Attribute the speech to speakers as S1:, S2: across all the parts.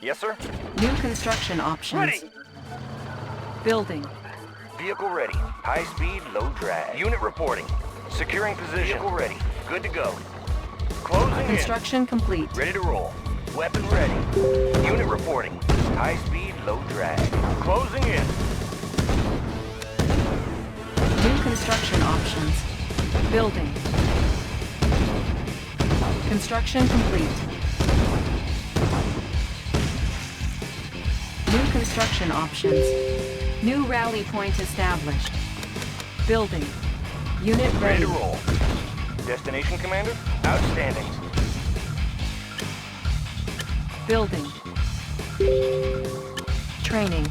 S1: Yes, sir.
S2: New construction options.
S1: Ready.
S2: Building.
S1: Vehicle ready. High speed, low drag. Unit reporting. Securing position. Vehicle ready. Good to go. Closing
S2: Construction complete.
S1: in. Ready to roll. Weapon ready. Unit reporting. High speed, low drag. Closing in.
S2: New construction options. Building. Construction complete. New construction options. New rally point established. Building. Unit
S1: Ready
S2: ready.
S1: to roll. Destination, Commander? Outstanding.
S2: Building. Training.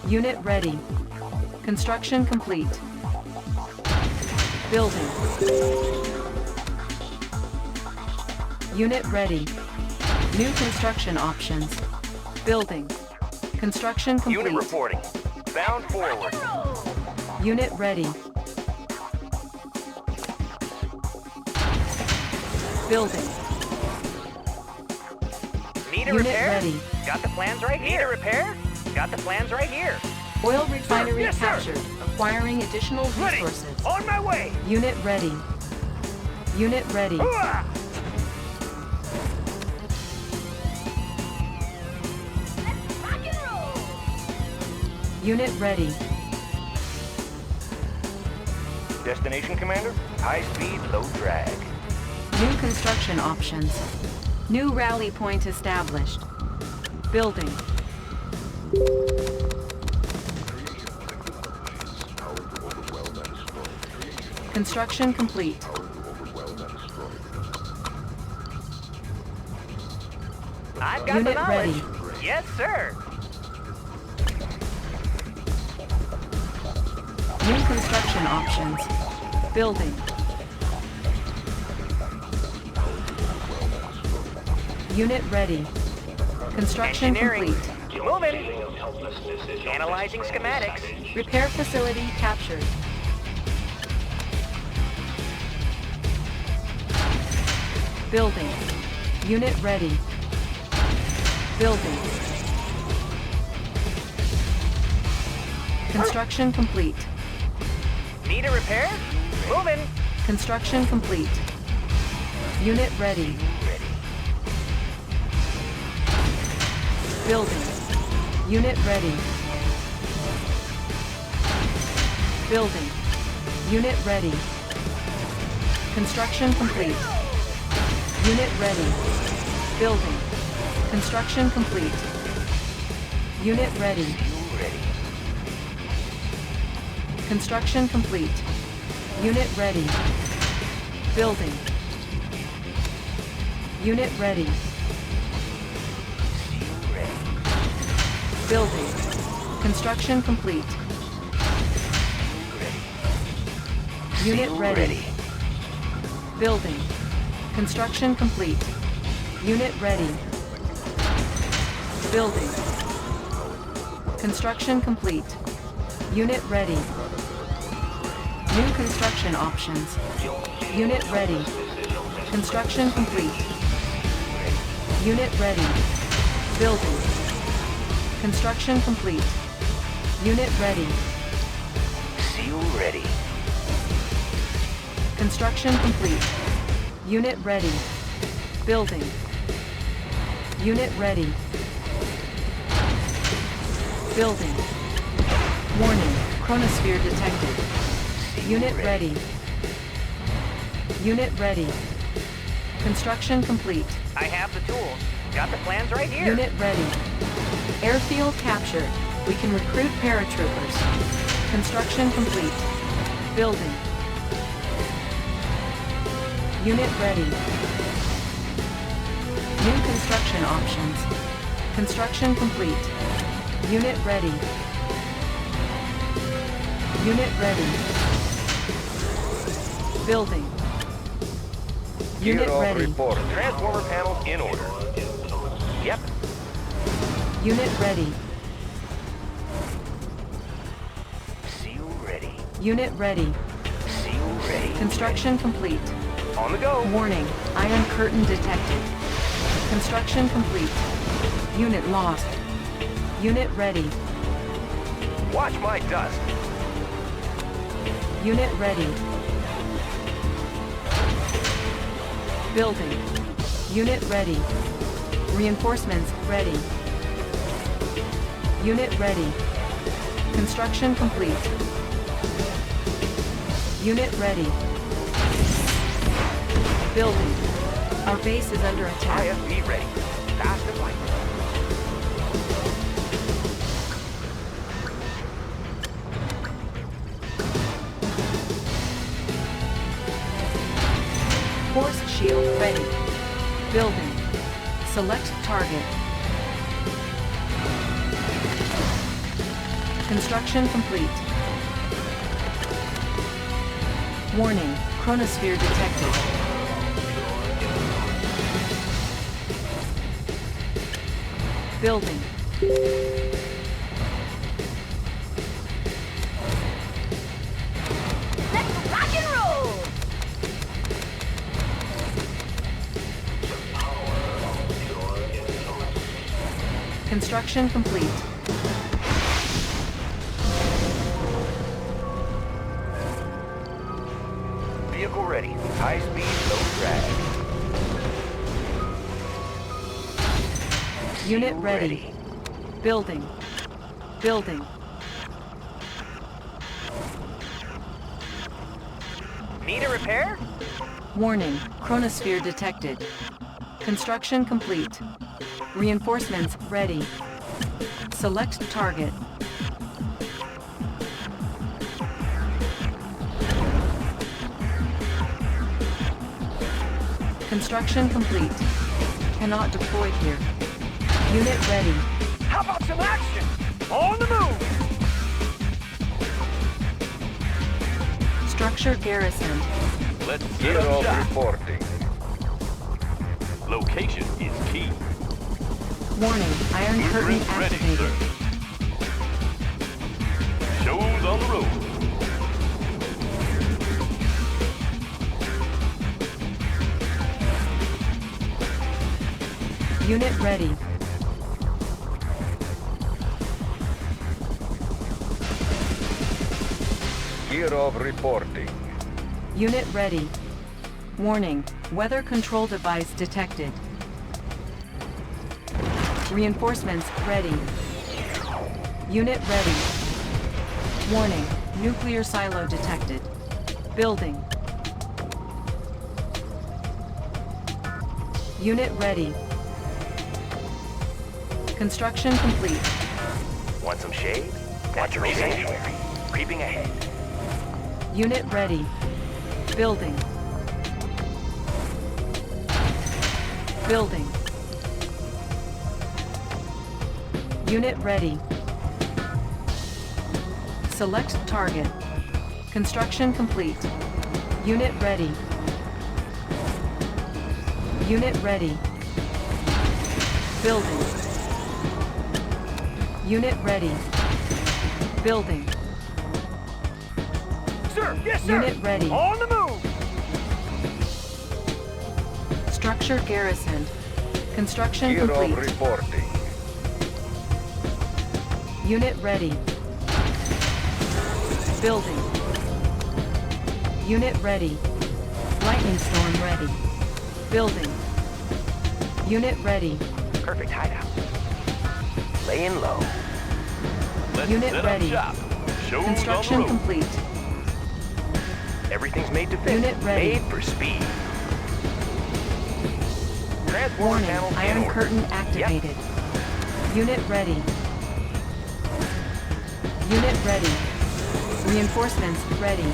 S2: Unit ready. Construction complete. Building. Unit ready. New construction options. Building. Construction complete.
S1: Unit reporting. Bound forward.
S2: Unit ready. Building.
S1: Need a
S2: Unit
S1: repair?
S2: ready.
S1: Got the plans right here. Need a repair? Got the plans right here.
S2: Oil refinery
S1: Yes, sir.
S2: captured. Acquiring additional
S1: Ready.
S2: resources.
S1: On my way.
S2: Unit ready. Unit ready.
S1: Hooah!
S2: Unit ready.
S1: Destination, Commander? High speed, low drag.
S2: New construction options. New rally point established. Building. Construction complete.
S1: I've got
S2: Unit
S1: the knowledge.
S2: ready.
S1: Yes, sir.
S2: New construction options. Building. Unit ready. Construction
S1: Engineering.
S2: complete.
S1: Moving. Analyzing schematics.
S2: Repair facility captured. Building. Unit ready. Building. Construction complete.
S1: Need a repair? Moving.
S2: Construction complete. Unit ready. Building. Unit ready. Building. Unit ready. Construction complete. Unit ready. Building. Construction complete. Unit ready. Construction complete. Unit ready. Building. Unit ready. Building. Construction complete. Unit ready. Building. Construction complete. Unit ready. Building. Construction complete. Unit ready. New construction options. Unit ready. Construction complete. Unit ready. Building. Construction complete. Unit ready.
S1: Seal ready.
S2: Construction complete. Unit ready. Building. Unit ready. Building. Warning. Chromosphere detected. Unit ready. Unit ready. Construction complete.
S1: I have the tools. Got the plans right here.
S2: Unit ready. Airfield captured. We can recruit paratroopers. Construction complete. Building. Unit ready. New construction options. Construction complete. Unit ready. Unit ready. Building. Unit ready.
S1: Transformer panels in order. Yep.
S2: Unit ready.
S1: Seal ready.
S2: Unit ready.
S1: Seal ready.
S2: Construction complete.
S1: On the go.
S2: Warning, iron curtain detected. Construction complete. Unit lost. Unit ready.
S1: Watch my dust.
S2: Unit ready. Building. Unit ready. Reinforcements ready. Unit ready. Construction complete. Unit ready. Building. Our base is under attack.
S1: IFV ready. Fast and light.
S2: Force shield ready. Building. Select target. Construction complete. Warning, Chromosphere detected. Building.
S3: Let's rock and roll!
S2: Construction complete.
S1: Vehicle ready. High speed, low drag.
S2: Unit ready. Building. Building.
S1: Need a repair?
S2: Warning, Chromosphere detected. Construction complete. Reinforcements ready. Select target. Construction complete. Cannot deploy here. Unit ready.
S1: How about some action? On the move!
S2: Structure garrisoned.
S4: Let's get
S5: Zero
S4: up shop.
S5: reporting.
S4: Location is key.
S2: Warning, iron curtain
S4: Blueprint ready,
S2: activated.
S4: sir. Shows on the road.
S2: Unit ready.
S5: Gear of reporting.
S2: Unit ready. Warning, weather control device detected. Reinforcements ready. Unit ready. Warning, nuclear silo detected. Building. Unit ready. Construction complete.
S1: Want some shade? Natural sanctuary. Creeping ahead.
S2: Unit ready. Building. Building. Unit ready. Select target. Construction complete. Unit ready. Unit ready. Building. Unit ready. Building.
S1: Sir, yes, sir.
S2: Unit ready.
S1: On the move.
S2: Structure garrisoned. Construction
S5: Gear of
S2: complete.
S5: reporting.
S2: Unit ready. Building. Unit ready. Lightning storm ready. Building. Unit ready.
S1: Perfect hideout. Laying low.
S4: Let's
S2: Unit
S4: set
S2: ready.
S4: up shop. Shows
S2: Construction
S4: on the road.
S2: complete.
S1: Everything's made to fit.
S2: Unit ready.
S1: Made for speed. Transport
S2: Warning,
S1: panel in
S2: iron
S1: order.
S2: curtain activated. Unit ready. Unit ready. Reinforcements ready.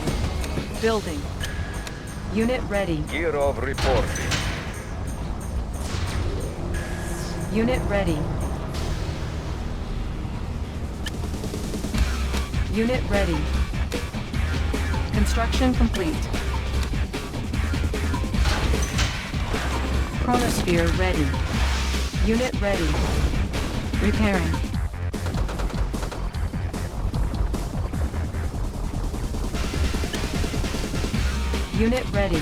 S2: Building. Unit ready.
S5: Gear of reporting.
S2: Unit ready. Unit ready. Construction complete. Chromosphere ready. Unit ready. Repairing. Unit ready.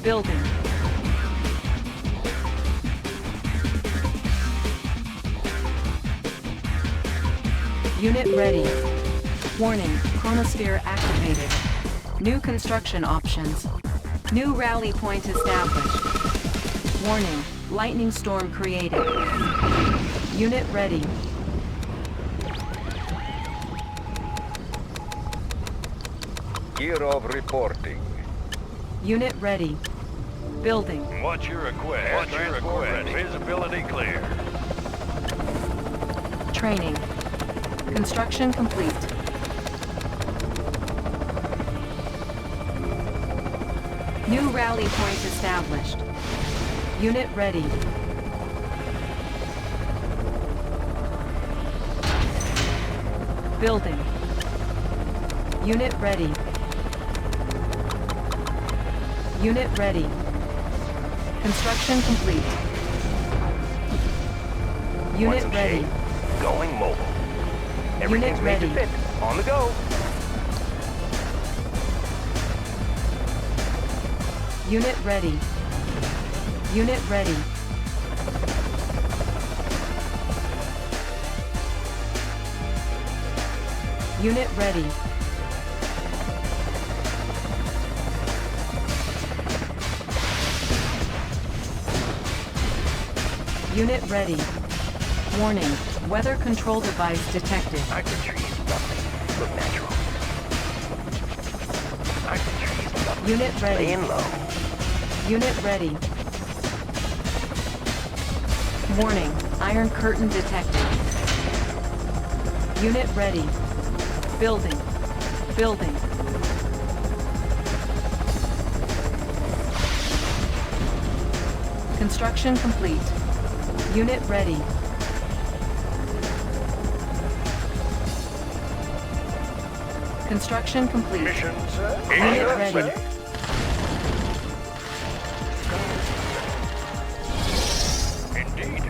S2: Building. Unit ready. Warning, Chromosphere activated. New construction options. New rally point established. Warning, lightning storm created. Unit ready.
S5: Kirov reporting.
S2: Unit ready. Building.
S4: What's your request? What's your request? Visibility clear.
S2: Training. Construction complete. New rally point established. Unit ready. Building. Unit ready. Unit ready. Construction complete.
S1: Want
S2: Unit
S1: some
S2: ready.
S1: shade? Going mobile. Everything's made to
S2: ready.
S1: fit. On the go.
S2: Unit ready. Unit ready. Unit ready. Unit ready. Warning, weather control device detected.
S1: Aren't the trees lovely? Look natural. Aren't the trees lovely?
S2: Unit ready.
S1: Laying low.
S2: Unit ready. Warning, iron curtain detected. Unit ready. Building. Building. Construction complete. Unit ready. Construction complete.
S4: Mission, sir.
S2: Unit ready.
S4: Indeed.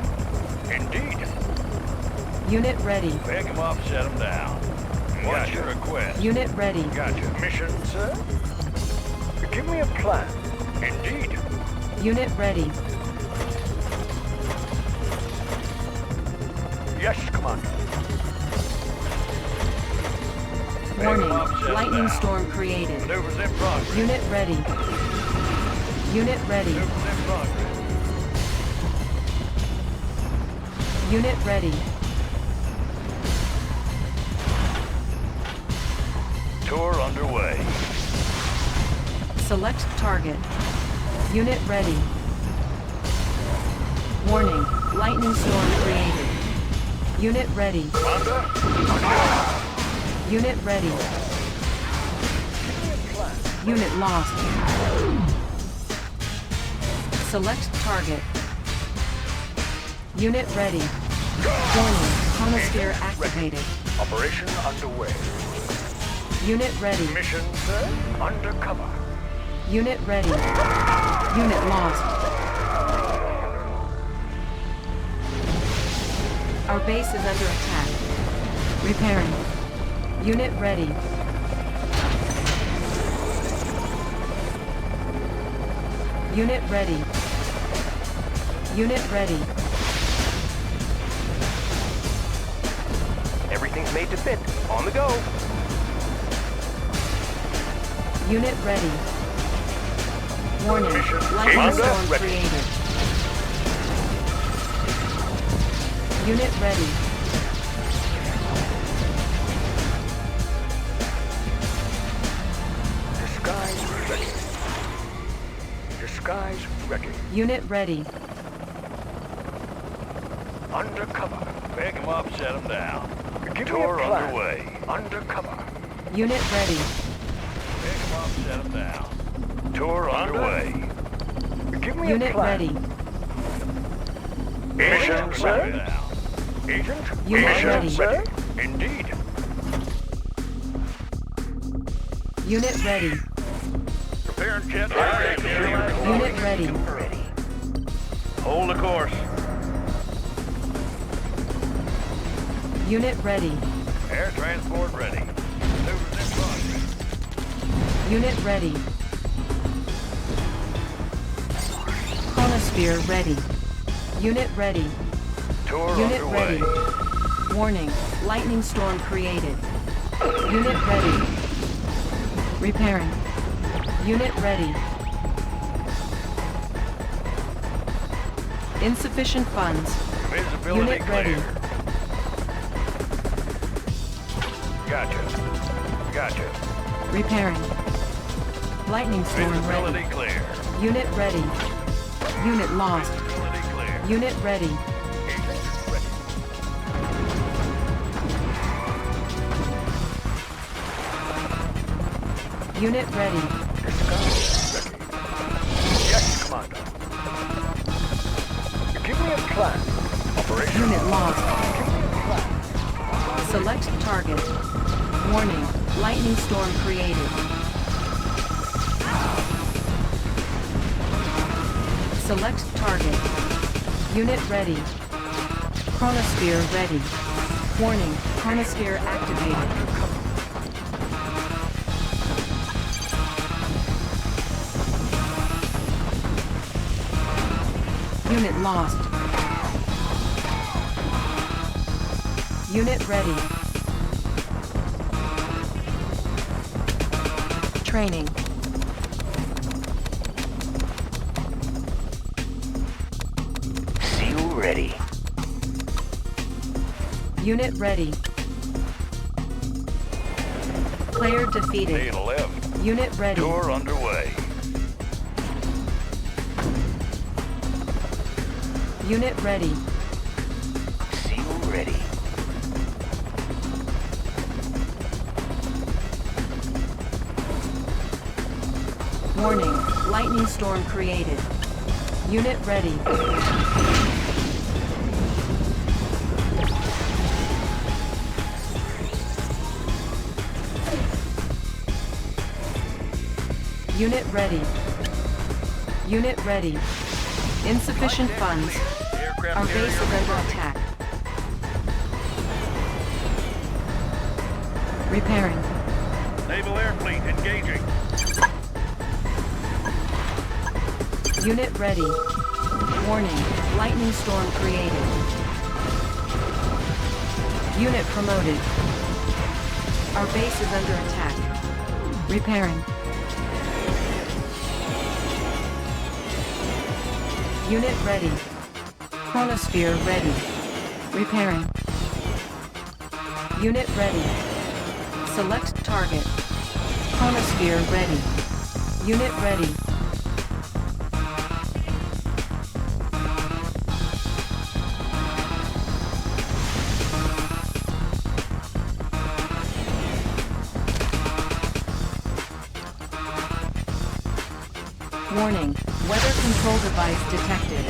S4: Indeed.
S2: Unit ready.
S4: Pick him up, set him down. What's your request?
S2: Unit ready.
S4: Gotcha. Mission, sir. Give me a plan. Indeed.
S2: Unit ready.
S4: Yes, Commander.
S2: Warning,
S4: Set
S2: lightning
S4: down.
S2: storm created.
S4: Maneuvers in progress.
S2: Unit ready. Unit ready.
S4: Maneuvers in progress.
S2: Unit ready.
S4: Tour underway.
S2: Select target. Unit ready. Warning, lightning storm created. Unit ready.
S4: Commander?
S2: Unit ready. Unit lost. Select target. Unit ready. Warning, Chromosphere activated.
S4: Operation underway.
S2: Unit ready.
S4: Mission, sir. Undercover.
S2: Unit ready. Unit lost. Our base is under attack. Repairing. Unit ready. Unit ready. Unit ready.
S1: Everything's made to fit. On the go.
S2: Unit ready. Warning,
S4: Mission
S2: lightning
S4: under
S2: storm
S4: ready.
S2: created. Unit ready.
S4: Disguise ready. Disguise ready.
S2: Unit ready.
S4: Undercover. Pick him up, set him down.
S5: Give me a
S4: Tour
S5: plan.
S4: underway. Undercover.
S2: Unit ready.
S4: Pick him up, set him down. Tour underway.
S5: Give me a
S2: Unit
S5: plan.
S2: ready.
S4: Mission, sir. Agent?
S2: Unit
S4: Mission
S2: ready.
S4: ready. Indeed.
S2: Unit ready.
S4: Prepare jet.
S2: Unit ready.
S1: Ready.
S4: Hold the course.
S2: Unit ready.
S4: Air transport ready. Maneuvers in progress.
S2: Unit ready. Chromosphere ready. Unit ready.
S5: Tour
S2: Unit
S5: underway.
S2: ready. Warning, lightning storm created. Unit ready. Repairing. Unit ready. Insufficient funds.
S5: Visibility
S2: Unit
S5: clear.
S2: ready.
S5: Gotcha.
S2: Repairing. Lightning storm
S5: Visibility
S2: ready.
S5: clear.
S2: Unit ready. Unit lost.
S5: Visibility clear.
S2: Unit ready. Unit ready.
S5: Yes, Commander.
S4: Give me a plan.
S5: Operation.
S2: Unit lost. Select target. Warning, lightning storm created. Select target. Unit ready. Chromosphere ready. Warning, Chromosphere activated. Unit lost. Unit ready. Training.
S1: Seal ready.
S2: Unit ready. Player defeated.
S5: Need a lift.
S2: Unit ready.
S5: Tour underway.
S2: Unit ready.
S1: Seal ready.
S2: Warning, lightning storm created. Unit ready. Unit ready. Unit ready. Insufficient funds.
S5: Aircraft
S2: Our base
S5: carrier
S2: is under
S5: responding.
S2: attack. Repairing.
S5: Naval Air Fleet engaging.
S2: Unit ready. Warning, lightning storm created. Unit promoted. Our base is under attack. Repairing. Unit ready. Chromosphere ready. Repairing. Unit ready. Select target. Chromosphere ready. Unit ready. Warning, weather control device detected.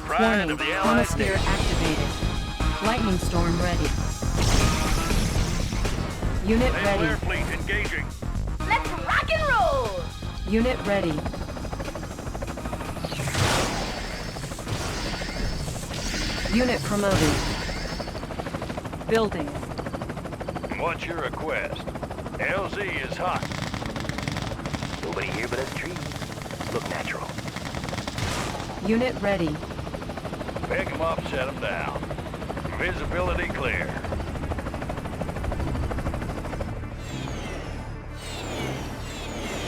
S5: Pride
S2: Warning,
S5: of the Allied
S2: Chromosphere
S5: Navy.
S2: activated. Lightning storm ready. Unit
S5: Naval Air
S2: ready.
S5: Fleet engaging.
S3: Let's rock and roll!
S2: Unit ready. Unit promoted. Building.
S5: What's your request? LZ is hot.
S1: Nobody here but us trees. Look natural.
S2: Unit ready.
S5: Pick 'em up, set 'em down. Visibility clear.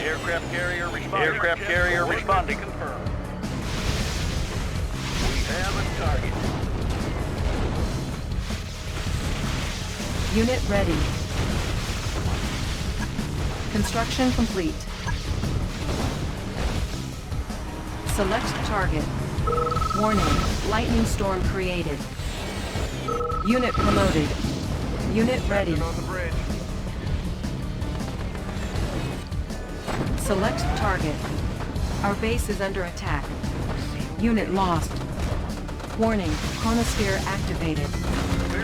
S5: Aircraft carrier responding. Aircraft carrier responding. Confirmed. We have a target.
S2: Unit ready. Construction complete. Select target. Warning, lightning storm created. Unit promoted. Unit ready.
S5: On the bridge.
S2: Select target. Our base is under attack. Unit lost. Warning, Chromosphere activated.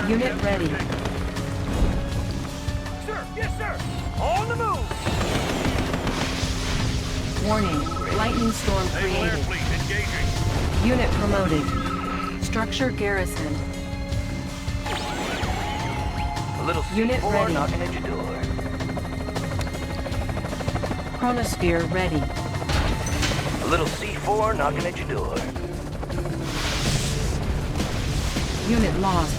S2: Unit ready.
S4: Sir, yes, sir. On the move.
S2: Warning, lightning storm
S5: Naval Air
S2: created.
S5: Fleet engaging.
S2: Unit promoted. Structure garrison.
S1: A little
S2: Unit
S1: C4
S2: ready.
S1: knocking at your door.
S2: Chromosphere ready.
S1: A little C4 knocking at your door.
S2: Unit lost.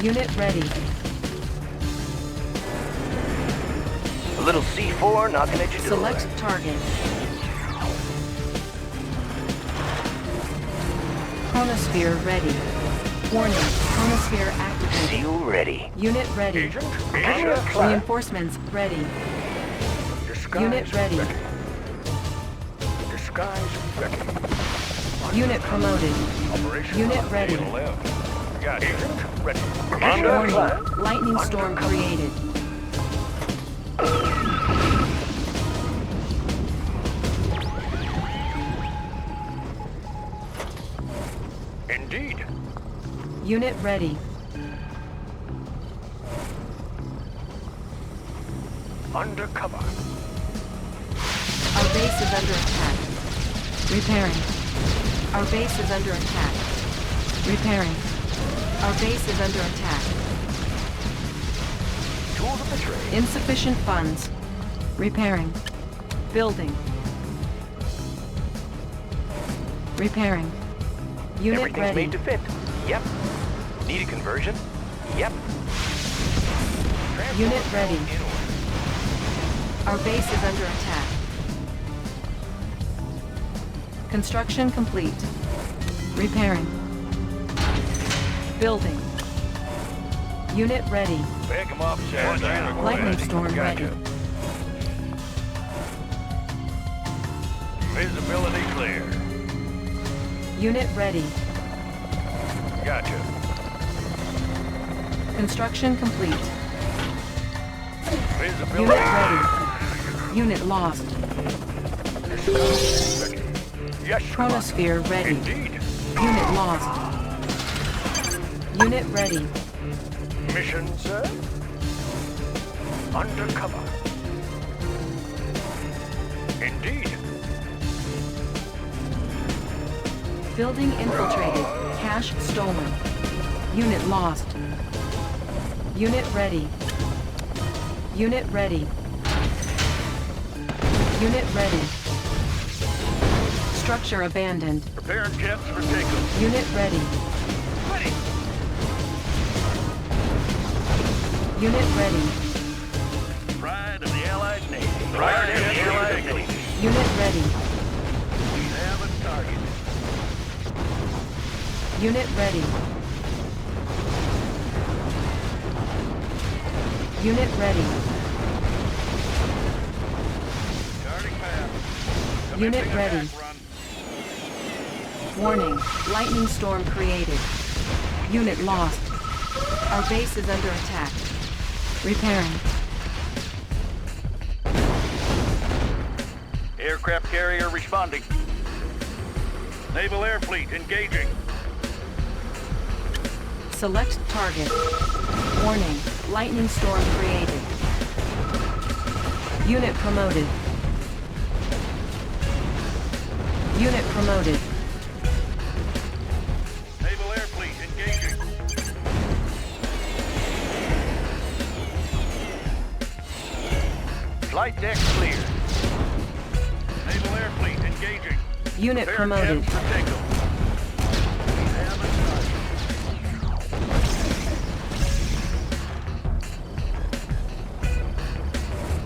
S2: Unit ready.
S1: A little C4 knocking at your door.
S2: Select target. Chromosphere ready. Warning, Chromosphere activated.
S1: Seal ready.
S2: Unit ready.
S4: Agent, begin your plan.
S2: Reinforcements ready.
S4: Disguise
S2: Unit ready.
S4: ready. Disguise ready.
S2: Unit promoted.
S4: Operation
S2: Unit
S4: on.
S2: ready.
S5: Gotcha.
S4: Agent ready. Begin your
S2: Warning,
S4: plan.
S2: lightning storm created.
S4: Indeed.
S2: Unit ready.
S4: Undercover.
S2: Our base is under attack. Repairing. Our base is under attack. Repairing. Our base is under attack.
S4: Tools of the trade.
S2: Insufficient funds. Repairing. Building. Repairing. Unit
S1: Everything's
S2: ready.
S1: made to fit. Yep. Need a conversion? Yep.
S2: Unit ready. Our base is under attack. Construction complete. Repairing. Building. Unit ready.
S5: Pick 'em up, Sarah.
S2: Lightning storm ready.
S5: Visibility clear.
S2: Unit ready.
S5: Gotcha.
S2: Construction complete.
S5: Visibility
S2: Unit
S5: clear.
S2: ready. Unit lost.
S4: Ready. Yes,
S2: Chromosphere ready.
S4: indeed.
S2: Unit lost. Unit ready.
S4: Mission, sir? Undercover. Indeed.
S2: Building infiltrated. Cash stolen. Unit lost. Unit ready. Unit ready. Unit ready. Structure abandoned.
S5: Preparing jets for takeoff.
S2: Unit ready.
S5: Ready.
S2: Unit ready.
S5: Pride of the Allied Navy. Pride of the Allied Navy.
S2: Unit ready.
S5: We have a target.
S2: Unit ready. Unit ready.
S5: Charting path.
S2: Unit
S5: Commencing
S2: ready.
S5: attack run.
S2: Warning. Lightning storm created. Unit lost. Our base is under attack. Repairing.
S5: Aircraft carrier responding. Naval Air Fleet engaging.
S2: Select target. Warning. Lightning storm created. Unit promoted. Unit promoted.
S5: Naval Air Fleet engaging. Flight deck clear. Naval Air Fleet engaging.
S2: Unit
S5: Prepare
S2: promoted.
S5: jets for takeoff. We have a target.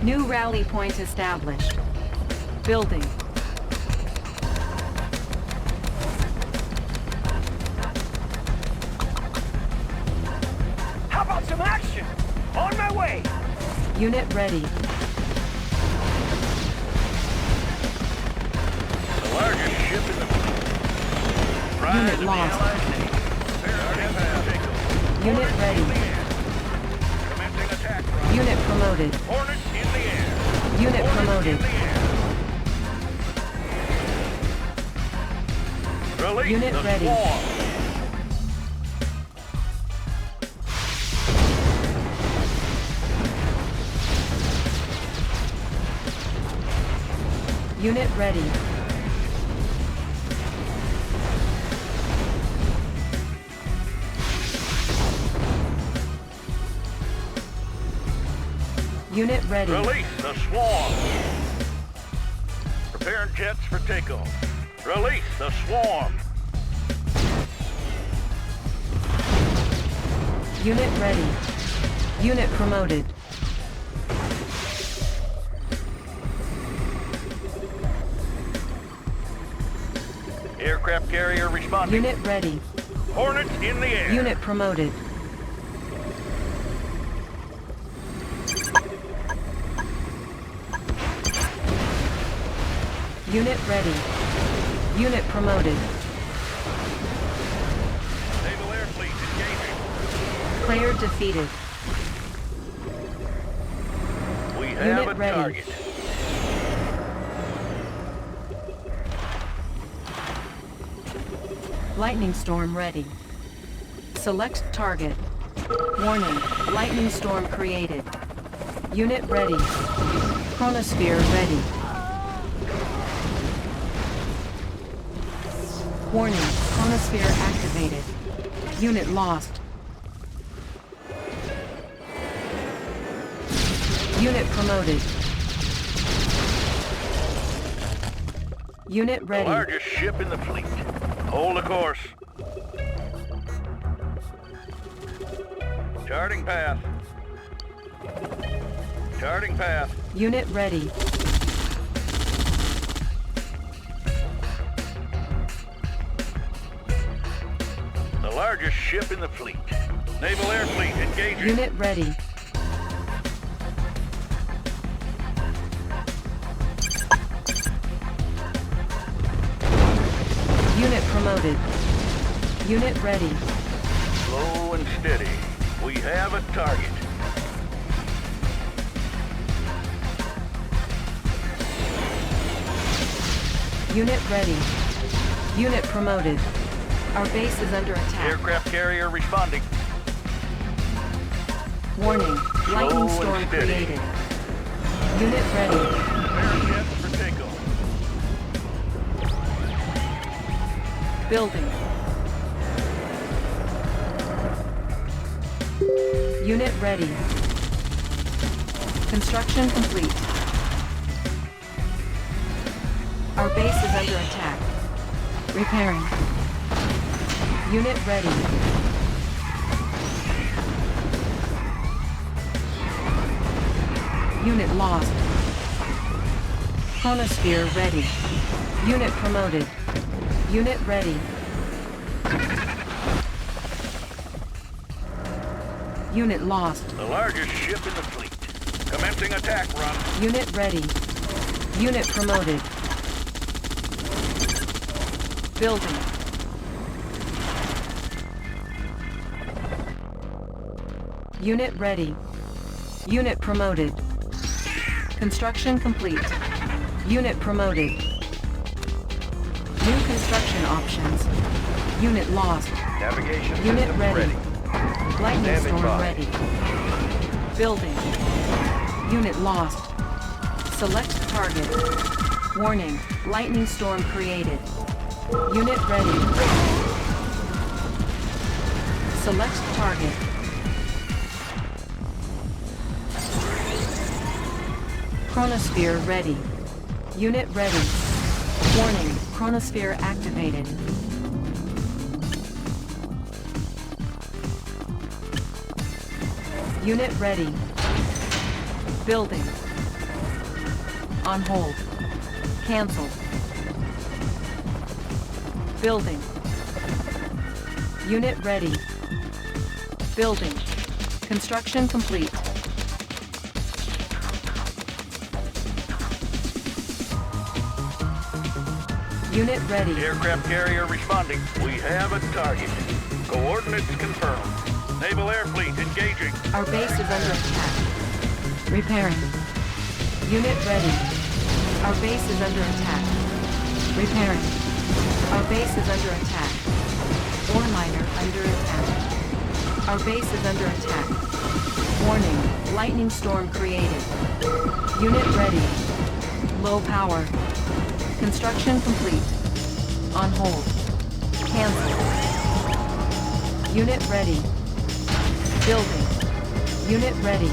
S2: New rally point established. Building.
S4: How about some action? On my way.
S2: Unit ready.
S5: The largest ship in the fleet. Pride
S2: Unit
S5: of the
S2: lost.
S5: Allied Navy. Prepare jets for takeoff.
S2: Unit
S5: Hornets
S2: ready.
S5: in the air. Commencing attack run.
S2: Unit promoted.
S5: Hornets in the air.
S2: Unit
S5: Hornets
S2: promoted.
S5: in the air. Release
S2: Unit
S5: the
S2: ready.
S5: swarm.
S2: Unit ready. Unit ready.
S5: Release the swarm. Preparing jets for takeoff. Release the swarm.
S2: Unit ready. Unit promoted.
S5: Aircraft carrier responding.
S2: Unit ready.
S5: Hornets in the air.
S2: Unit promoted. Unit ready. Unit promoted.
S5: Naval Air Fleet engaging.
S2: Player defeated.
S5: We have
S2: Unit
S5: a
S2: ready.
S5: target.
S2: Lightning storm ready. Select target. Warning, lightning storm created. Unit ready. Chromosphere ready. Warning, Chromosphere activated. Unit lost. Unit promoted. Unit
S5: The
S2: ready.
S5: largest ship in the fleet. Hold the course. Charting path. Charting path.
S2: Unit ready.
S5: The largest ship in the fleet. Naval Air Fleet engaging.
S2: Unit ready. Unit promoted. Unit ready.
S5: Slow and steady. We have a target.
S2: Unit ready. Unit promoted. Our base is under attack.
S5: Aircraft carrier responding.
S2: Warning, lightning
S5: and
S2: storm
S5: steady.
S2: created. Unit ready.
S5: Prepare jets for takeoff.
S2: Building. Unit ready. Construction complete. Our base is under attack. Repairing. Unit ready. Unit lost. Chromosphere ready. Unit promoted. Unit ready. Unit lost.
S5: The largest ship in the fleet. Commencing attack run.
S2: Unit ready. Unit promoted. Building. Unit ready. Unit promoted. Construction complete. Unit promoted. New construction options. Unit lost.
S1: Navigation
S2: Unit
S1: systems
S2: ready. Lightning
S1: Standing
S2: storm
S1: by.
S2: ready. Building. Unit lost. Select target. Warning, lightning storm created. Unit ready. Select target. Chromosphere ready. Unit ready. Warning, Chromosphere activated. Unit ready. Building. On hold. Cancel. Building. Unit ready. Building. Construction complete. Unit ready.
S5: Aircraft carrier responding. We have a target. Coordinates confirmed. Naval Air Fleet engaging.
S2: Our base is under attack. Repairing. Unit ready. Our base is under attack. Repairing. Our base is under attack. Ore miner under attack. Our base is under attack. Warning, lightning storm created. Unit ready. Low power. Construction complete. On hold. Cancel. Unit ready. Building. Unit ready.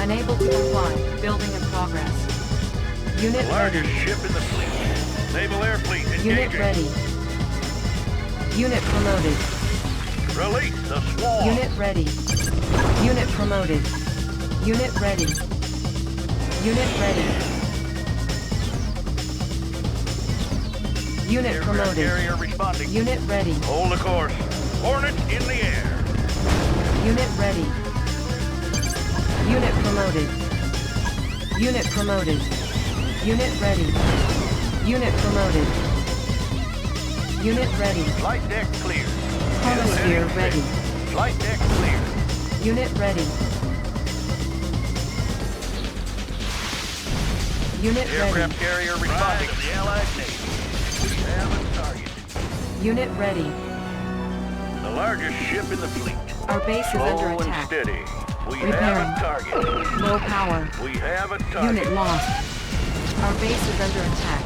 S2: Unable to comply. Building in progress. Unit
S5: Largest
S2: ready.
S5: ship in the fleet. Naval Air Fleet engaging.
S2: Unit ready. Unit promoted.
S5: Release the swarm.
S2: Unit ready. Unit promoted. Unit ready. Unit ready. Unit
S5: Aircraft
S2: promoted.
S5: carrier responding.
S2: Unit ready.
S5: Hold the course. Hornet in the air.
S2: Unit ready. Unit promoted. Unit promoted. Unit ready. Unit promoted. Unit ready.
S5: Flight deck clear.
S2: Chromosphere
S5: Heading
S2: ready.
S5: safe. Flight deck clear.
S2: Unit ready. Unit ready.
S5: Aircraft carrier responding to the Allied Navy. We have a target.
S2: Unit ready.
S5: The largest ship in the fleet.
S2: Our base is
S5: Slow
S2: under
S5: and
S2: attack.
S5: steady. We
S2: Repairing.
S5: have a target.
S2: Low power.
S5: We have a target.
S2: Unit lost. Our base is under attack.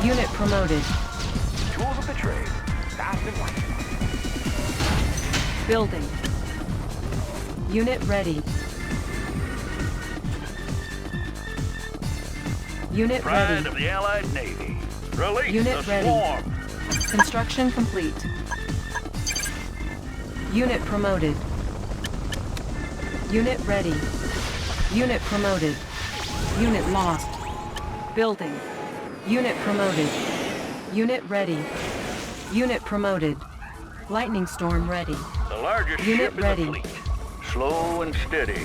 S2: Unit promoted.
S1: Tools of the trade. Fast and light.
S2: Building. Unit ready. Unit
S5: Pride
S2: ready.
S5: of the Allied Navy. Release
S2: Unit
S5: the
S2: ready.
S5: swarm.
S2: Construction complete. Unit promoted. Unit ready. Unit promoted. Unit lost. Building. Unit promoted. Unit ready. Unit promoted. Lightning storm ready.
S5: The largest
S2: Unit
S5: ship
S2: ready.
S5: in the fleet. Slow and steady.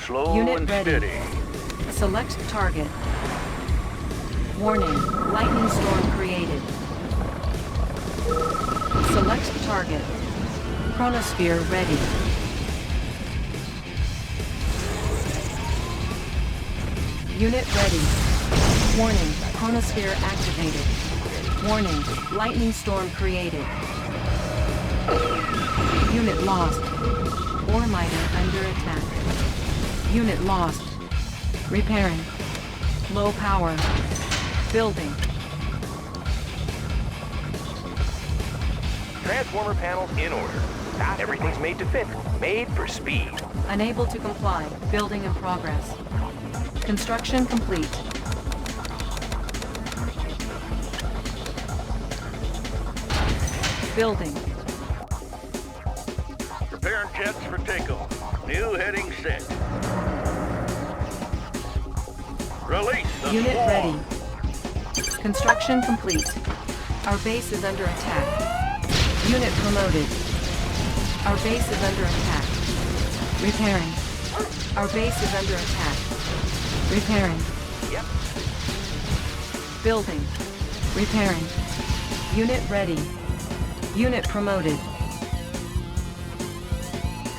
S5: Slow
S2: Unit
S5: and
S2: ready.
S5: steady.
S2: Select target. Warning. Lightning storm created. Select target. Chronosphere ready. Unit ready. Warning. Chronosphere activated. Warning. Lightning storm created. Unit lost. Ore miner under attack. Unit lost. Repairing. Low power. Building.
S1: Transformer panels in order. Everything's made to fit. Made for speed.
S2: Unable to comply. Building in progress. Construction complete. Building.
S5: Preparing jets for takeoff. New heading set. Release the
S2: Unit
S5: swarm.
S2: ready. Construction complete. Our base is under attack. Unit promoted. Our base is under attack. Repairing. Our base is under attack. Repairing.
S1: Yep.
S2: Building. Repairing. Unit ready. Unit promoted.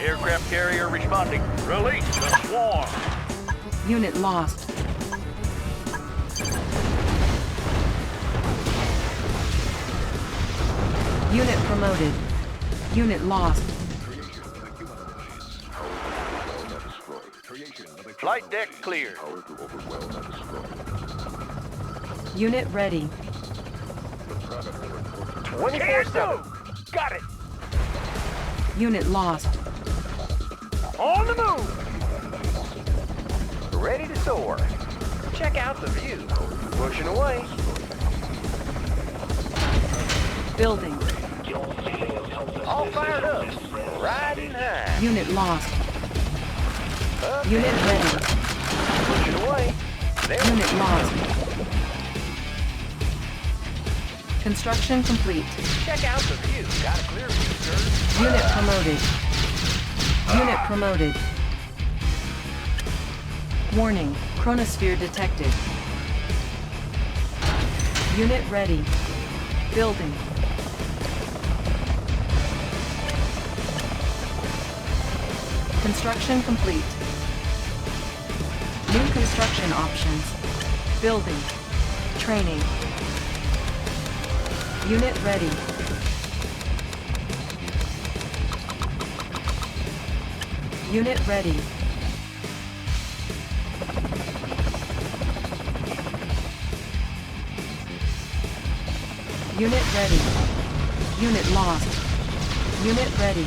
S5: Aircraft carrier responding. Release the swarm.
S2: Unit lost. Unit promoted. Unit lost.
S5: Flight deck clear.
S2: Unit ready.
S1: 24/7. Got it.
S2: Unit lost.
S1: On the move. Ready to soar. Check out the view. Pushing away.
S2: Building.
S1: All fired up. Riding high.
S2: Unit lost.
S1: Up
S2: Unit
S1: and
S2: ready.
S1: pushing away. There.
S2: Unit lost. Construction complete.
S1: Check out the view. Got a clear view, sir.
S2: Unit promoted. Unit promoted. Warning. Chronosphere detected. Unit ready. Building. Construction complete. New construction options. Building. Training. Unit ready. Unit ready. Unit ready. Unit lost. Unit ready.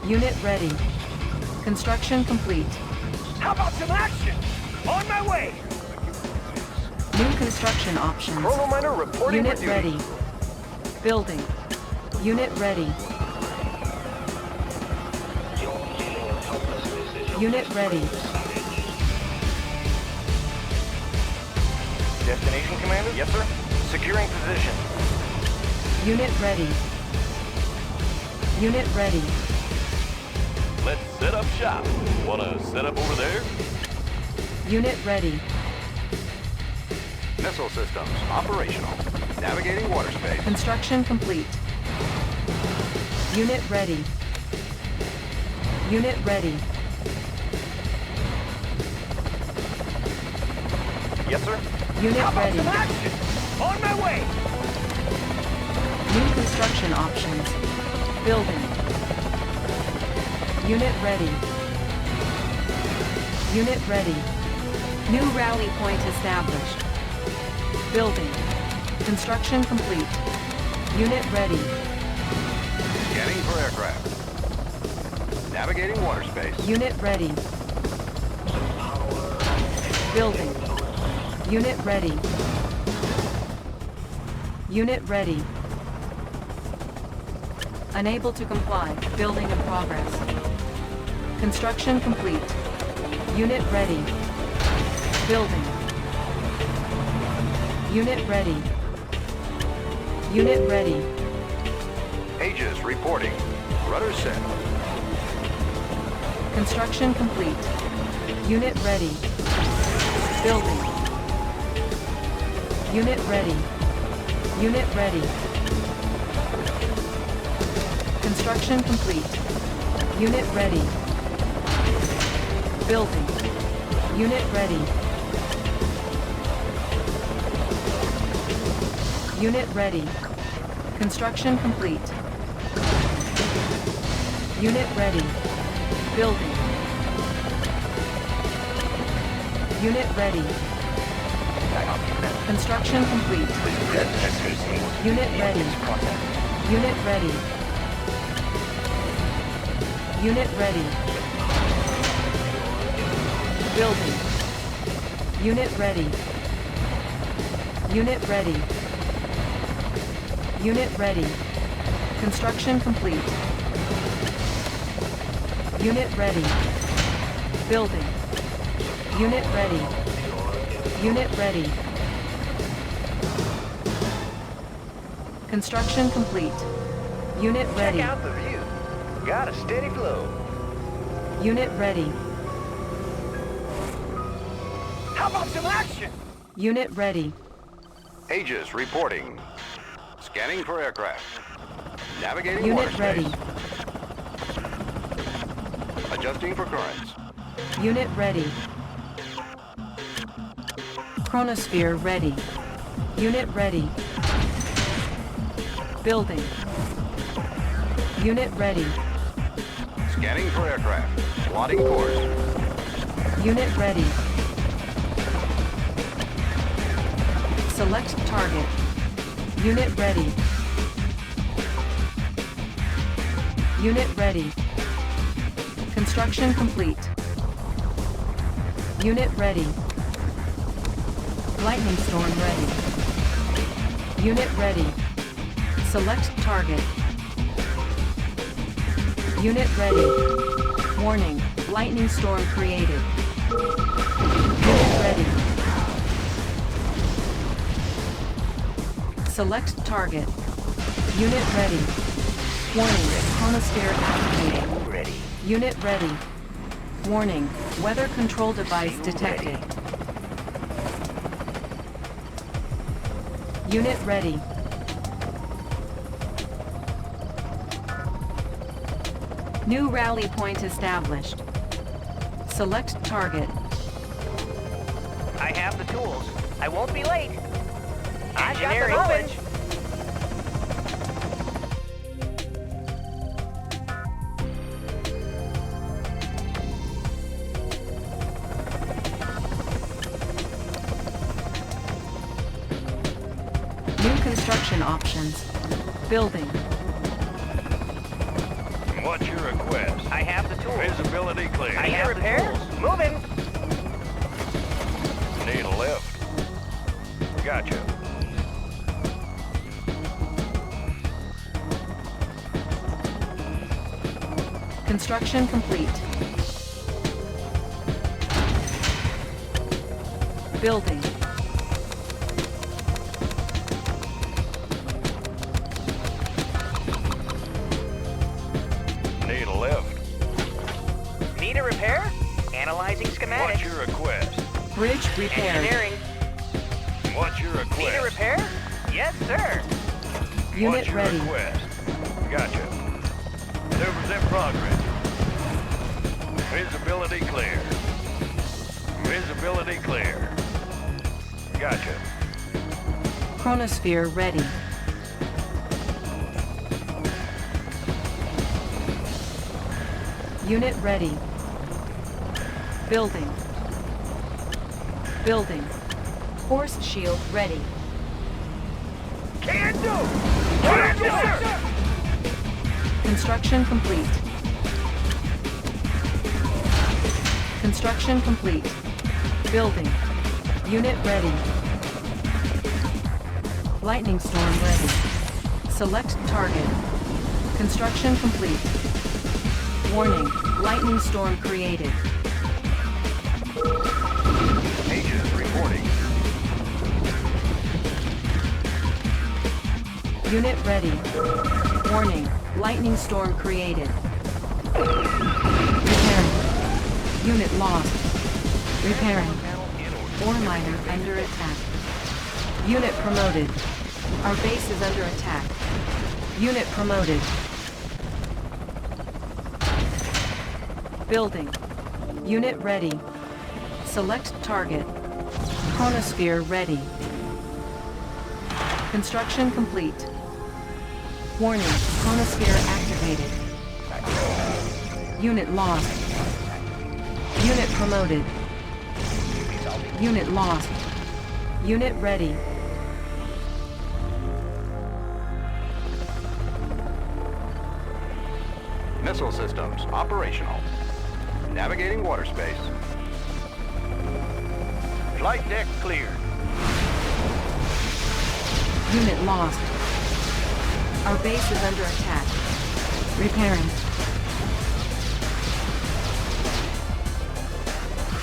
S2: Unit ready. Construction complete.
S4: How about some action? On my way!
S2: New construction options.
S4: Chronominer reporting
S2: Unit
S4: for duty.
S2: ready. Building. Unit ready. Unit ready.
S1: Destination, Commander? Yes, sir. Securing position.
S2: Unit ready. Unit ready.
S5: Let's set up shop. Wanna set up over there?
S2: Unit ready.
S1: Missile systems operational. Navigating water space.
S2: Construction complete. Unit ready. Unit ready.
S1: Yes, sir.
S2: Unit
S4: How about
S2: ready.
S4: some action? On my way!
S2: New construction options. Building. Unit ready. Unit ready. New rally point established. Building. Construction complete. Unit ready.
S1: Scanning for aircraft. Navigating water space.
S2: Unit ready. Building. Unit ready. Unit ready. Unable to comply. Building in progress. Construction complete. Unit ready. Building. Unit ready. Unit ready.
S1: Aegis reporting. Rudder set.
S2: Construction complete. Unit ready. Building. Unit ready. Unit ready. Construction complete. Unit ready. Building. Unit ready. Unit ready. Construction complete. Unit ready. Building. Unit ready. Construction complete. Unit ready. Unit ready. Unit ready. Building. Unit ready. Unit ready. Unit ready. Construction complete. Unit ready. Building. Unit ready. Unit ready. Construction complete. Unit ready.
S4: Check out the view. Got a steady flow.
S2: Unit ready.
S4: How about some action?
S2: Unit ready.
S1: Aegis reporting. Scanning for aircraft. Navigating
S2: Unit
S1: water
S2: ready.
S1: space. Adjusting for currents.
S2: Unit ready. Chromosphere ready. Unit ready. Building. Unit ready.
S1: Scanning for aircraft. Plotting course.
S2: Unit ready. Select target. Unit ready. Unit ready. Construction complete. Unit ready. Lightning storm ready. Unit ready. Select target. Unit ready. Warning. Lightning storm created. Unit ready. Select target. Unit ready. Warning. Chromosphere activated.
S4: Ready.
S2: Unit ready. Warning. Weather control device detected. Unit ready. New rally point established. Select target.
S4: I have the tools. I won't be late. I've got the
S3: Engineering.
S4: knowledge.
S2: New construction options. Building.
S4: What What's your request?
S1: I have the tools.
S4: Visibility clear.
S1: I have repairs. Moving.
S4: Need a lift. Gotcha.
S2: Construction complete. Building.
S4: Need a lift.
S1: Need a repair? Analyzing schematics.
S4: What's your request?
S2: Bridge repaired.
S1: Engineering.
S4: What's your request?
S1: Need a repair? Yes, sir.
S4: What's
S2: Unit
S4: your
S2: ready.
S4: request? Gotcha. Maneuvers in progress. Visibility clear. Visibility clear. Gotcha.
S2: Chromosphere ready. Unit ready. Building. Building. Force shield ready.
S4: Can do! Can do, sir!
S2: Construction complete. Construction complete. Building. Unit ready. Lightning storm ready. Select target. Construction complete. Warning. Lightning storm created.
S4: Agents reporting.
S2: Unit ready. Warning. Lightning storm created. Repairing. Unit lost. Repairing. Ore miner under attack. Unit promoted. Our base is under attack. Unit promoted. Building. Unit ready. Select target. Chromosphere ready. Construction complete. Warning. Chromosphere activated. Unit lost. Unit promoted. Unit lost. Unit ready.
S4: Missile systems operational. Navigating water space. Flight deck cleared.
S2: Unit lost. Our base is under attack. Repairing.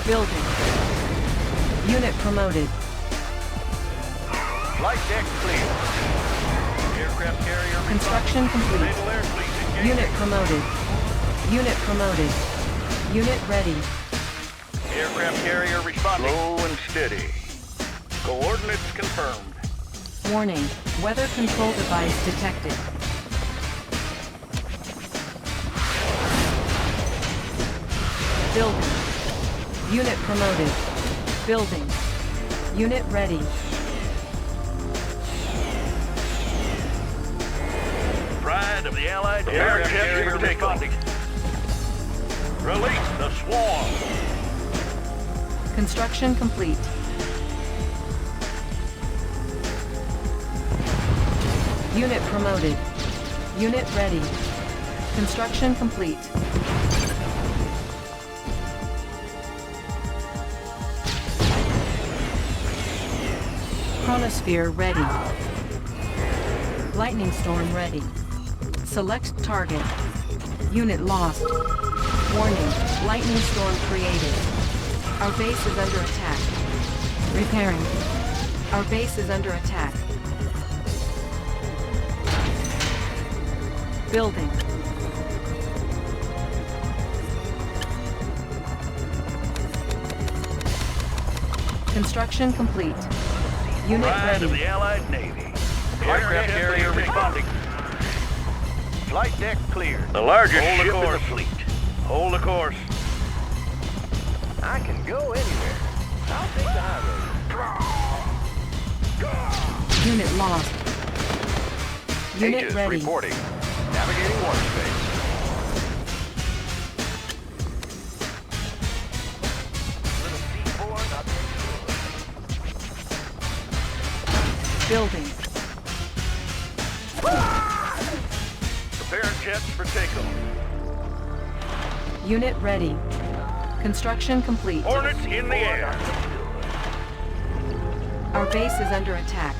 S2: Building. Unit promoted.
S4: Flight deck cleared.
S5: Aircraft carrier
S2: Construction complete.
S5: Naval Air Fleet engaging.
S2: Unit promoted. Unit promoted. Unit ready.
S5: Aircraft carrier responding. Slow and steady. Coordinates confirmed.
S2: Warning. Weather control device detected. Building. Unit promoted. Building. Unit ready.
S5: Pride of the Allied aircraft carrier responding. Release the swarm.
S2: Construction complete. Unit promoted. Unit ready. Construction complete. Chromosphere ready. Lightning storm ready. Select target. Unit lost. Warning. Lightning storm created. Our base is under attack. Repairing. Our base is under attack. Building. Construction complete. Unit
S5: Pride of
S2: ready.
S5: the Allied Navy. Aircraft carrier responding.
S4: Flight deck cleared.
S5: The largest
S4: Hold the
S5: ship in the
S4: course.
S5: fleet. Hold the course.
S4: I can go anywhere. I'll take the highway.
S2: Unit lost. Unit
S4: Aegis
S2: ready.
S4: reporting. Navigating water space. Little C4 not
S2: Building.
S5: Prepare jets for takeoff.
S2: Unit ready. Construction complete.
S5: Hornets in the air.
S2: Our base is under attack.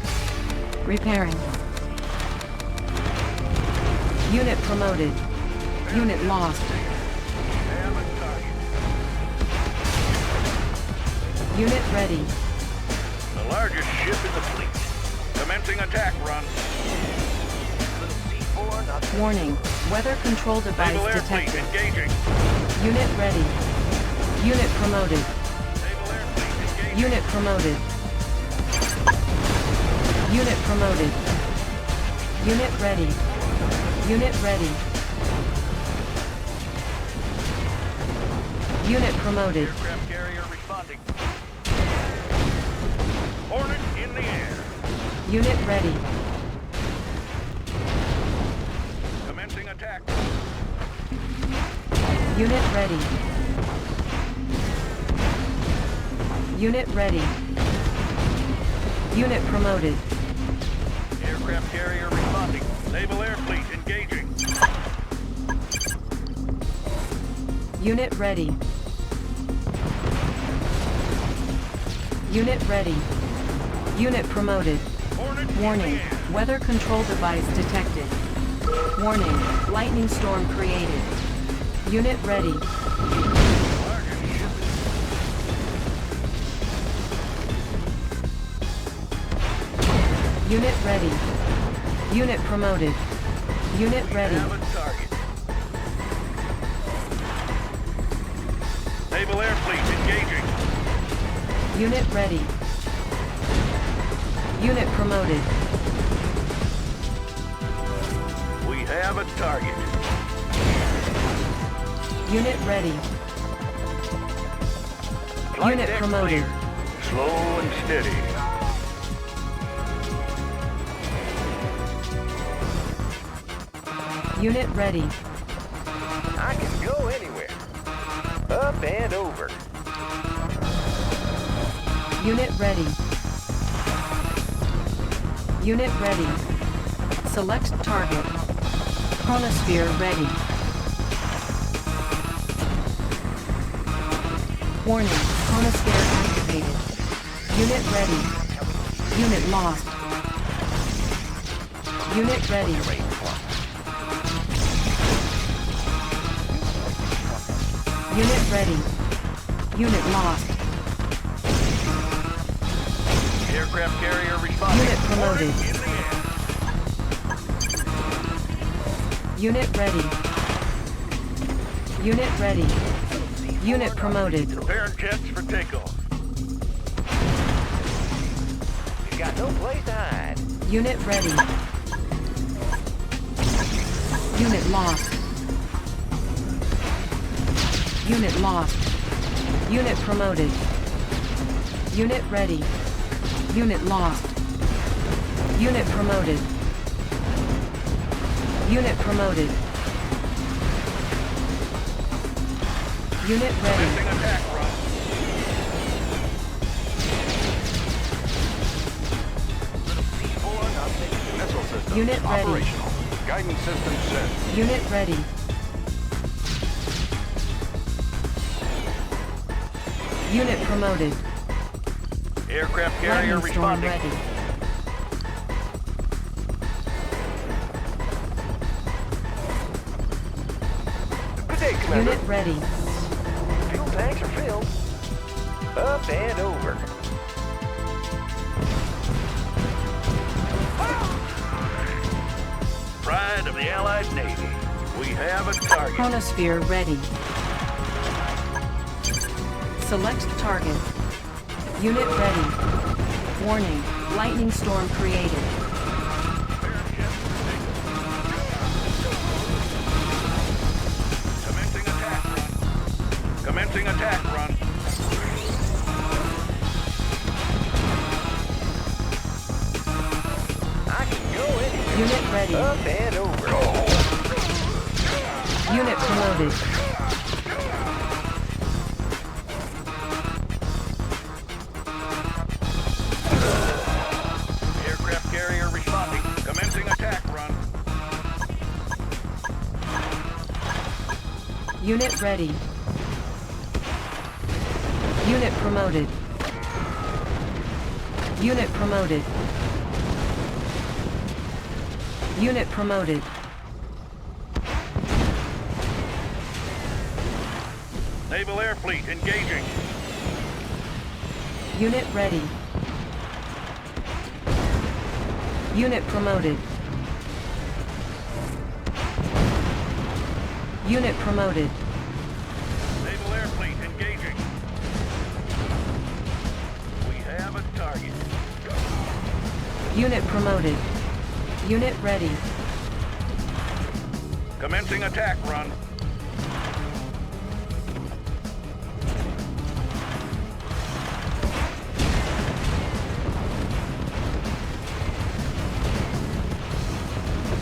S2: Repairing. Unit promoted. Unit lost.
S5: Have a target.
S2: Unit ready.
S5: The largest ship in the fleet. Commencing attack run.
S2: Warning. Weather control device
S5: Naval air fleet
S2: detected.
S5: engaging.
S2: Unit ready. Unit promoted.
S5: Naval air fleet engaging.
S2: Unit promoted. Unit promoted. Unit ready. Unit ready. Unit promoted.
S5: Aircraft carrier responding. Hornet in the air.
S2: Unit ready.
S5: Commencing attack.
S2: Unit ready. Unit ready. Unit promoted.
S5: Aircraft carrier responding. Naval air fleet engaging.
S2: Unit ready. Unit ready. Unit promoted.
S5: Hornet in
S2: Warning.
S5: the air.
S2: Weather control device detected. Warning. Lightning storm created. Unit ready.
S5: Largest ship in
S2: Unit ready. Unit promoted. Unit ready.
S5: Have a target. Naval air fleet engaging.
S2: Unit ready. Unit promoted.
S5: We have a target.
S2: Unit ready.
S5: Flight
S2: Unit
S5: deck
S2: promoted.
S5: clear. Slow and steady.
S2: Unit ready.
S1: I can go anywhere. Up and over.
S2: Unit ready. Unit ready. Select target. Chromosphere ready. Warning. Chromosphere activated. Unit ready. Unit lost. Unit ready. Unit ready. Unit lost.
S5: Aircraft carrier responding.
S2: Unit promoted.
S5: Hornet in the air.
S2: Unit ready. Unit ready. Unit promoted.
S5: Preparing jets for takeoff.
S1: You got no place to hide.
S2: Unit ready. Unit lost. Unit lost. Unit promoted. Unit ready. Unit lost. Unit promoted. Unit promoted. Unit ready.
S5: Commencing attack run.
S1: Missile system
S2: Unit ready.
S1: operational. Guidance system set.
S2: Unit ready. Unit promoted.
S5: Aircraft carrier
S2: Lightning storm
S5: responding.
S2: ready.
S1: Good day, Commander.
S2: Unit ready.
S1: Fuel tanks are filled. Up and over.
S5: Pride of the Allied Navy. We have a target.
S2: Chromosphere ready. Select target. Unit ready. Warning. Lightning storm created.
S5: Commencing attack run. Commencing attack run.
S1: I can go anywhere.
S2: Unit ready.
S1: Up and over.
S2: Unit promoted.
S5: Aircraft carrier responding. Commencing attack run.
S2: Unit ready. Unit promoted. Unit promoted. Unit promoted.
S5: Naval Air Fleet engaging.
S2: Unit ready. Unit promoted. Unit promoted.
S5: Naval Air Fleet engaging. We have a target.
S2: Unit promoted. Unit ready.
S5: Commencing attack run.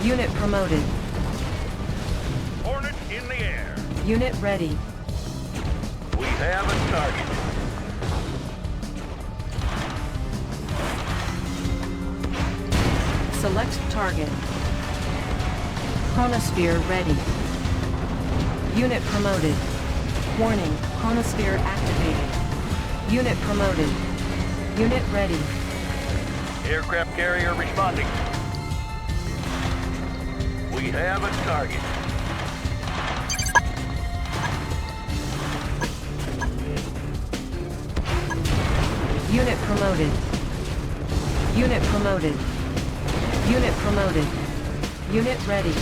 S2: Unit promoted.
S5: Hornet in the air.
S2: Unit ready.
S5: We have a target.
S2: Select target. Chromosphere ready. Unit promoted. Warning, Chromosphere activated. Unit promoted. Unit ready.
S5: Aircraft carrier responding. We have a target.
S2: Unit promoted. Unit promoted. Unit promoted. Unit ready.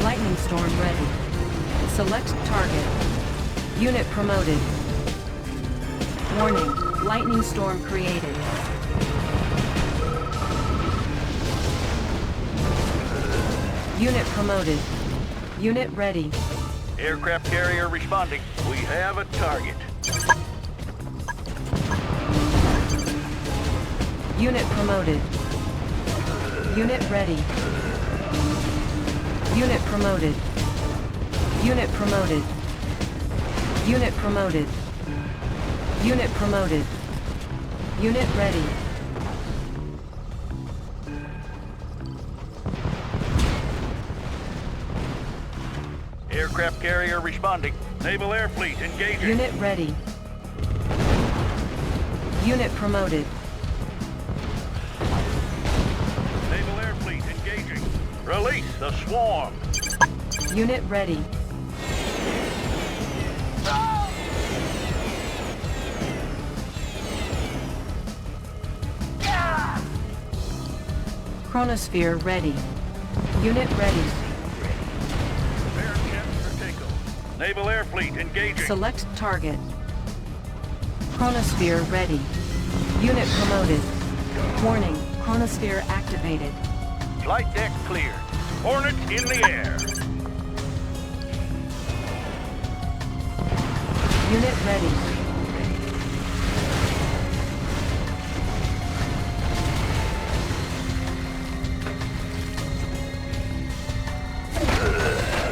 S2: Lightning storm ready. Select target. Unit promoted. Warning, lightning storm created. Unit promoted. Unit ready.
S5: Aircraft carrier responding. We have a target.
S2: Unit promoted. Unit ready. Unit promoted. Unit promoted. Unit promoted. Unit promoted. Unit ready.
S5: Aircraft carrier responding. Naval Air Fleet engaging.
S2: Unit ready. Unit promoted.
S5: Naval Air Fleet engaging. Release the swarm.
S2: Unit ready. Chromosphere ready. Unit ready.
S5: Prepare jets for takeoff. Naval Air Fleet engaging.
S2: Select target. Chromosphere ready. Unit promoted. Warning, Chromosphere activated.
S5: Flight deck cleared. Hornet in the air.
S2: Unit ready.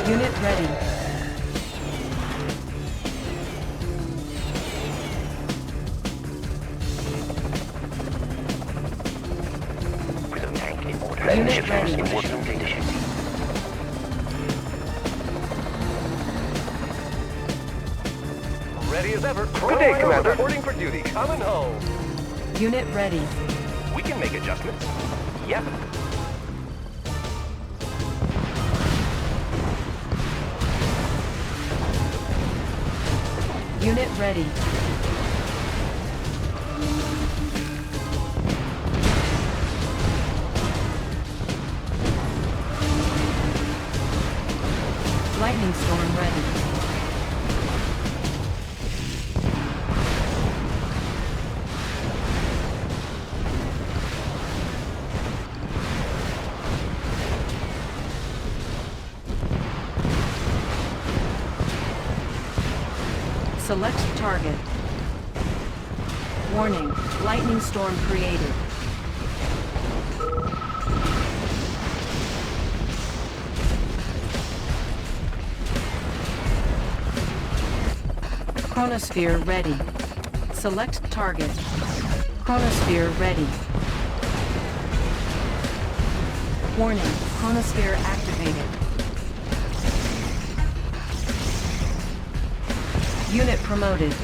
S2: Unit ready. Unit ready.
S4: Ready as ever. Good day, Commander. Reporting for duty. Coming home.
S2: Unit ready.
S1: We can make adjustments. Yep.
S2: Unit ready. Lightning storm ready. Select target. Warning, lightning storm created. Chromosphere ready. Select target. Chromosphere ready. Warning, Chromosphere activated. Unit promoted.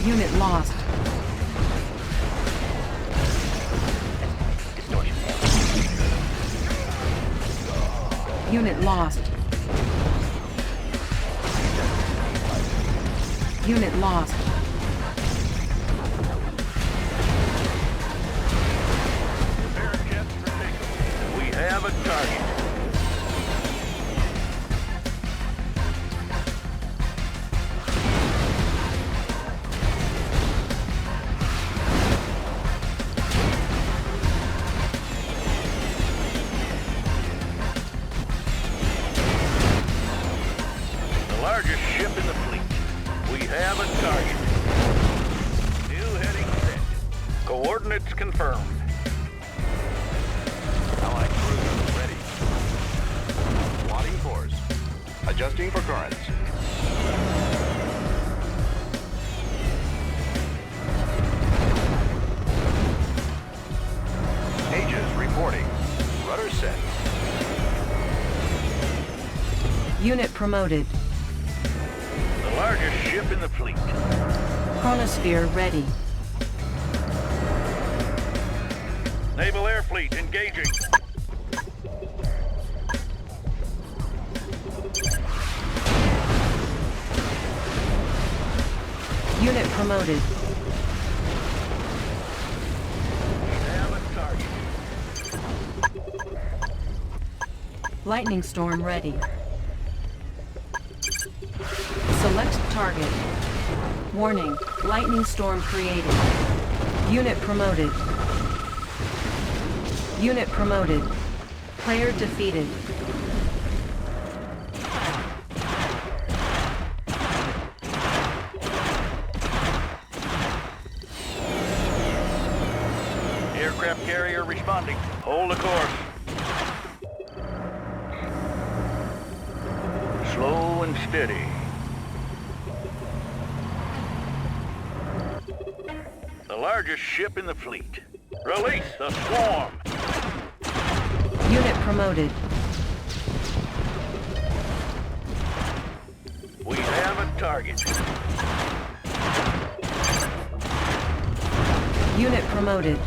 S2: Unit lost. Unit lost. Unit lost.
S5: Prepare jets for takeoff. We have a target. The largest ship in the fleet. We have a target. New heading set. Coordinates confirmed.
S1: Allied cruiser ready. Plotting course. Adjusting for currents. Aegis reporting. Rudder set.
S2: Unit promoted.
S5: The largest ship in the fleet.
S2: Chromosphere ready.
S5: Naval Air Fleet engaging.
S2: Unit promoted.
S5: We have a target.
S2: Lightning storm ready. Select target. Warning, lightning storm created. Unit promoted. Unit promoted. Player defeated.
S5: Aircraft carrier responding. Hold the course. Slow and steady. The largest ship in the fleet. Release the swarm.
S2: Unit promoted.
S5: We have a target.
S2: Unit promoted.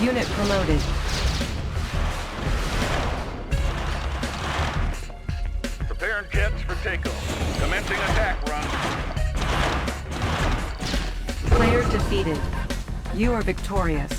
S2: Unit promoted.
S5: Preparing jets for takeoff. Commencing attack run.
S2: Player defeated. You are victorious.